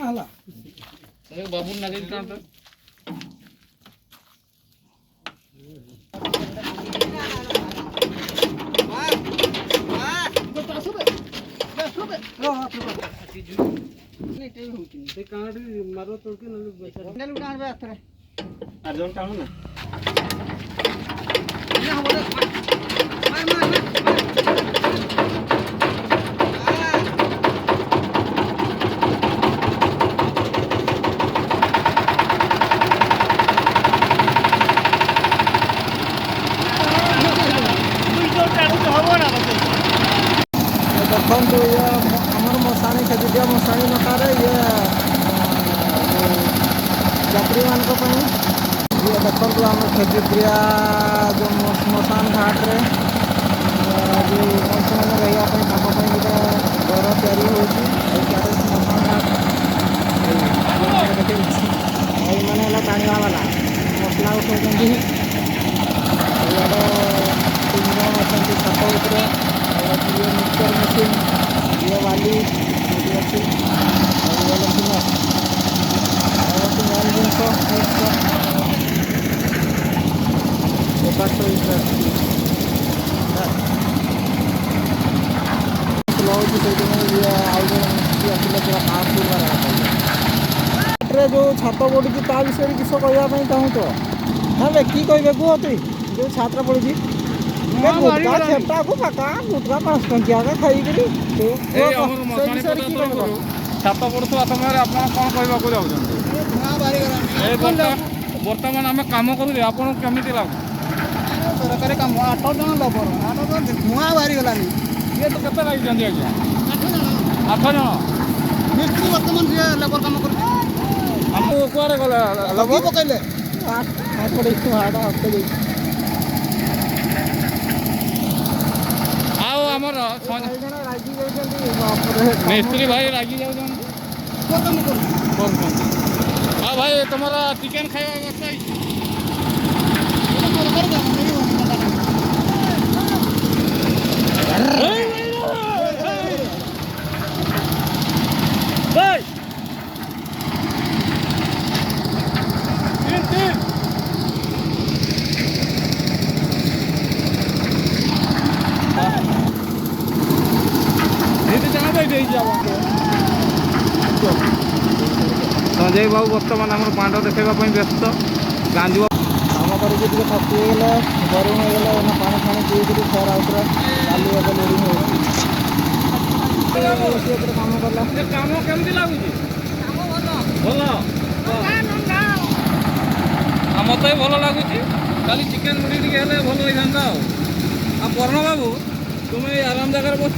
हला बाबू नगे काम पे मारो तो के ना उठान बे आथरे अर्जुन टाणो ना देखो ये आमर मशाणी खेजुटिया मशाणी नकार ये यात्री मान ये देखो आम खेजुटिया जो मशान घाट रे जो मनुष्य मैंने रही गोटे घर तैयारी हो मशान घाट ये मैंने टाणिया वाला मसला उठे तीन जन अच्छा छत उपर ये मिक्सर मशीन ये वाली अच्छी ये मशीन मेन जिनस जो छात पड़ी ता विषय किस कहवाई चाहूँ ना कि कहे कुह तुई जो छात्र पड़ी छेटा को पका गुटका 5 टंकिया का खाई छात पड़ुवा समय आप कौन कहवाक बर्तमान आम कम कर आपन केमी लगुच सरकारी काम 8 जन लेबर 8 जन धुआं बाहरी गलानी ये तो केते लगी आज्ञा 8 जन मिस्त्री वर्तमान से लेबर काम कर हमको कुआरे गला लगी पकैले आमर मिस्त्री भाई रागी जाऊँ हाँ भाई तुम्हारा चिकेन खाଇବା व्यवस्था संजय बाबू बर्तमान आम बांड देखापी व्यस्त गांधी काम करके थकीगले गरम होगले पानी फाणी पीकर फेर आउे काली लोडिंग काम कला काम केमती लगुच भल आम तो भल लगुच खाली चिकेन मुड़ी टे भल होता पर्ण बाबू तुम्हें आराम जगह बस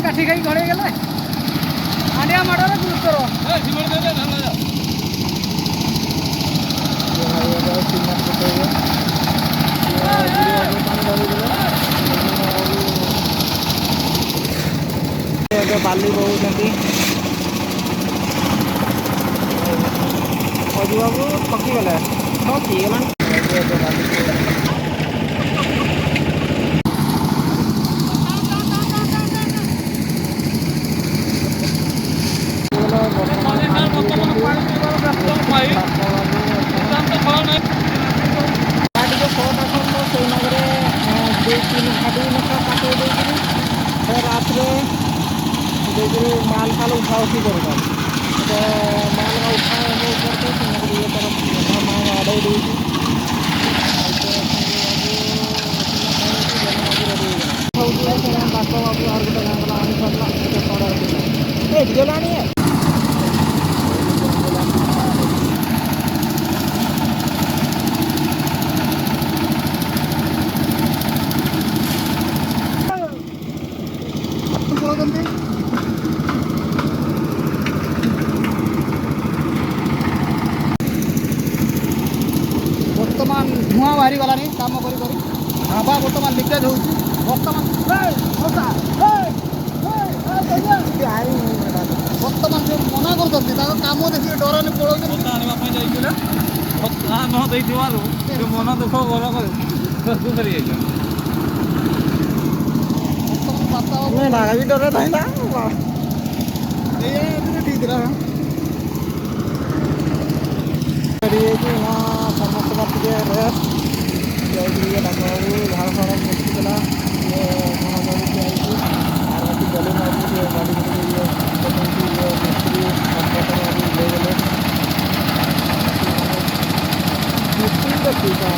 काठी खाई घड़े गले आंडिया माड़े गुरुत्वर बाली बहु बाबू थकीगले थकीगला माल फाल उठा उठी कर माल उठा ये तरफ माल आड़े गलानी है बर्तमान धुआं बाहरी गलानी काम कर हवा बर्तमान लिकेज हो बर्तमान बर्तमान जो मना कर काम देखिए डर पड़े न मन दुख गल कर बर्तमान मेढा का भी डर था ना ये ठीक रहा करिए कि ना समस्त बात के रेस्ट जाइए डाक्टर झाड़ फाड़ मुश्किल ये महामारी की आई थी और बाकी गले में ये गाड़ी में ये मिस्त्री कंप्यूटर अभी ले गए मिस्त्री का ठीक है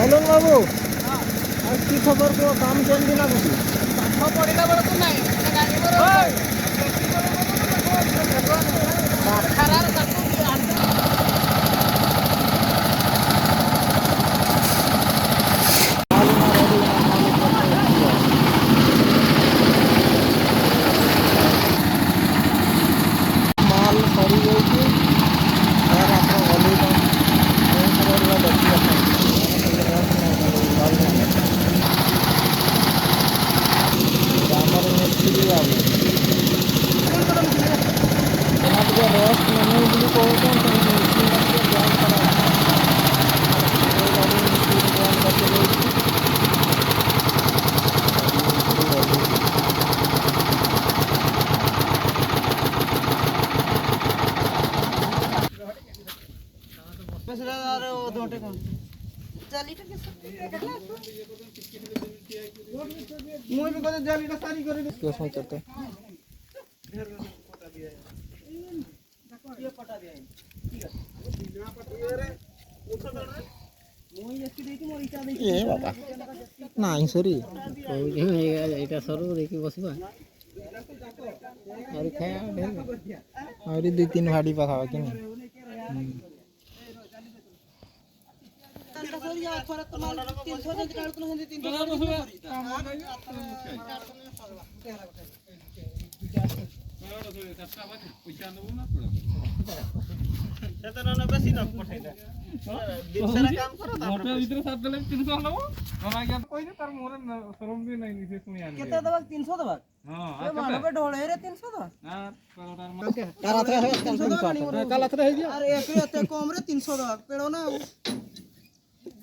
বলুন বাবু আর কি খবর কো কাম কেমন না বুঝি পাঠ পড়িলা বড় তো নাই গাড়ি বড় খারার কাটু কি আন মাল সরি গইছি আর আপনার গলি না এই সরলা দেখি আপনার रेस्ट नहीं भी ये बाबा नहीं सॉरी এটা সরু দেখি বসবা আর খায়া আর দুই তিন ভাড়ি পাখাবা কি না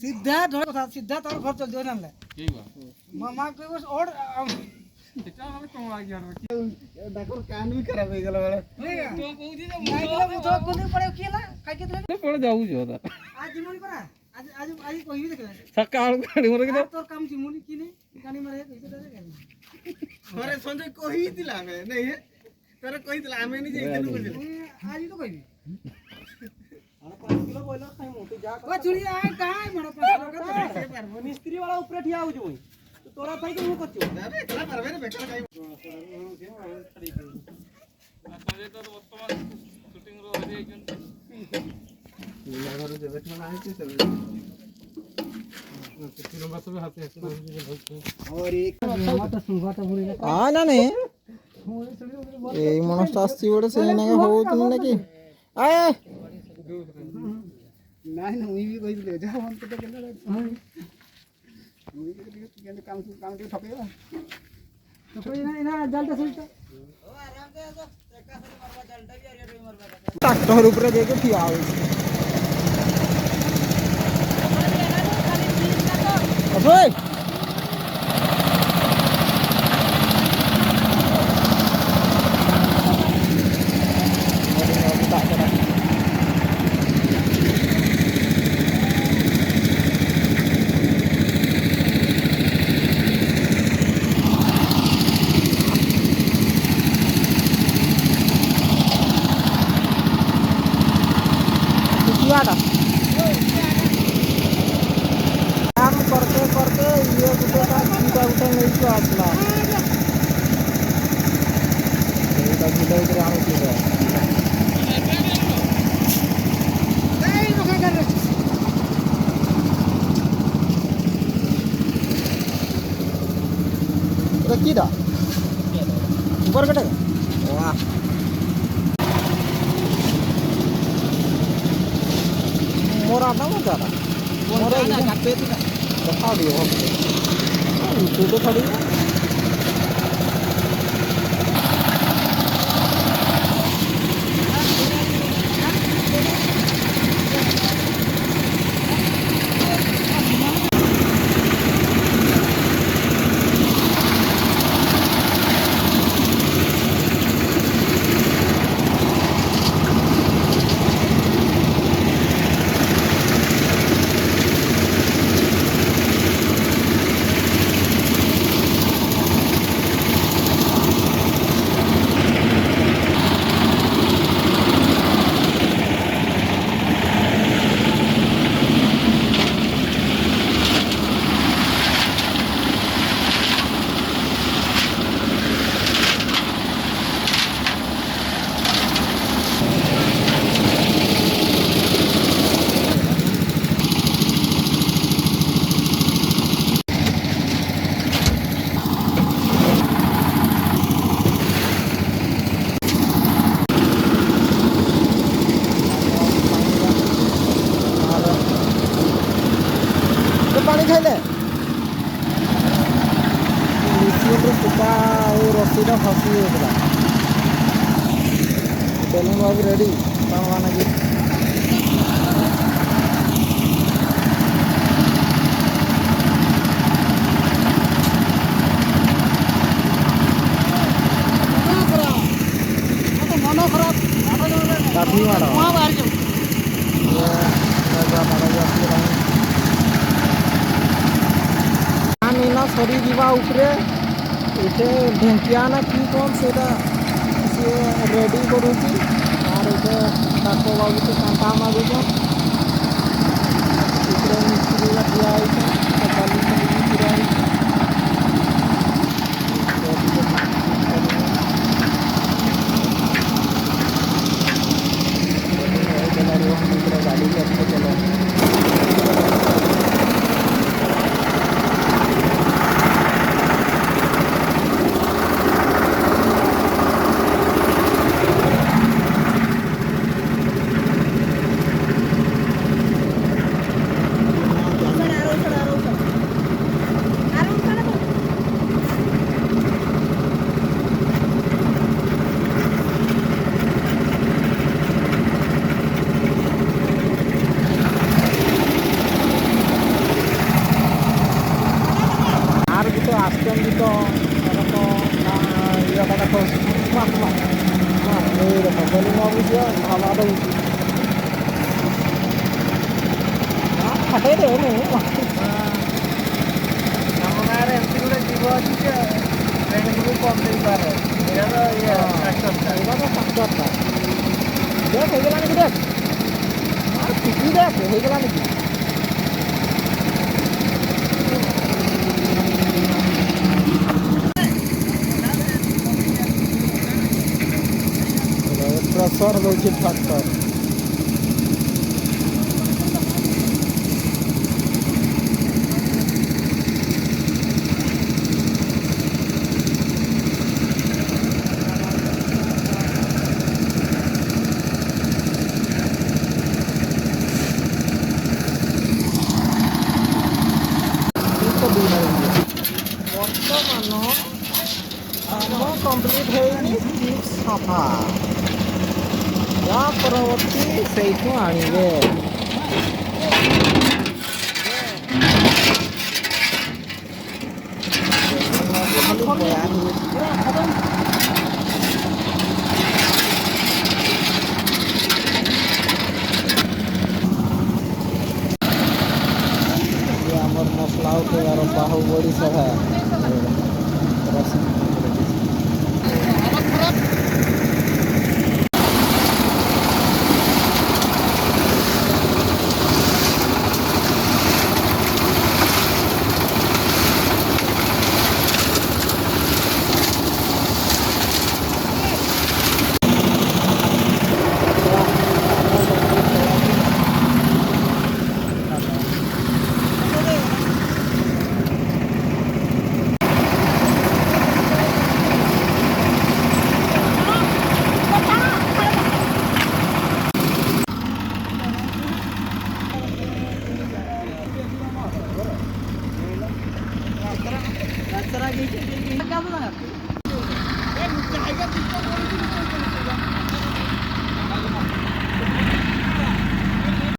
सीधा तोर घर चल जो ना मामा और देखो कान भी खराब हो गेला बड़े तो कहू जे माइकला बुझो कोनी पड़े केला खाइ के पड़े जाऊ जो आज जिमोनी परा आज कहि देख सकाळ गाडी मोर के तोर काम जिमोनी की नहीं गाड़ी मारे कैसे दे अरे संजय कहि दिला हमें नहीं तोरे कहि दिला हमें नहीं जे आज तो कहि 5 किलो बोला खाई मोटी जा ओ चुरी आ काय मणो 5 किलो का मिस्त्री वाला ऊपर ठिया हो जो तो तोरा भाई के मु कच्चो अरे एकला परबे रे बेकला काय संजय तो वर्तमान शूटिंग रो हो जाइछन नीला घर जे बेटना आइ छै सब किलो बात में हाथे और एक माटा सुंगाटा बोले आ ना ने এই মনস্টা আসছি বড় সেই নাকি হউতুন নাকি আয় নাই না উই বি কইলে যা মন কত কেন উই কেন কাম কে ঠকেবা তো কই না জালটা সইতা ও আরাম से जो एका से मारवा জালটা भी आरे मारवा ट्रैक्टर ऊपर देके ठिया हो अबे काम करते करते ये गुटे का चिंता उठे नहीं तो आसला ये का गुटे के आने के किटा ऊपर कटे वाह मोरा ना मजा मोरा काटे देखा दियो यूट्यूब पे खड़ी पानी खाइले सूता रस्सीटा फसी जाता बेलून बाबू रेडी टाणवा लगे मन खराब काफी मारा सरी जीवा उपरे इटे ढेंकिया ना कि कौन से रेडी करूची और इटे ताको बाबू तो कांटा मागुचा उपरे मिस्त्री का दिया है तो बालू से पूरा गाड़ी करके चलो फटे दे प्रेसर रोचे ट्रैक्टर बर्तमान कंप्लीट है सफा या परवर्ती से आने मसला बाहुबड़ी सब है।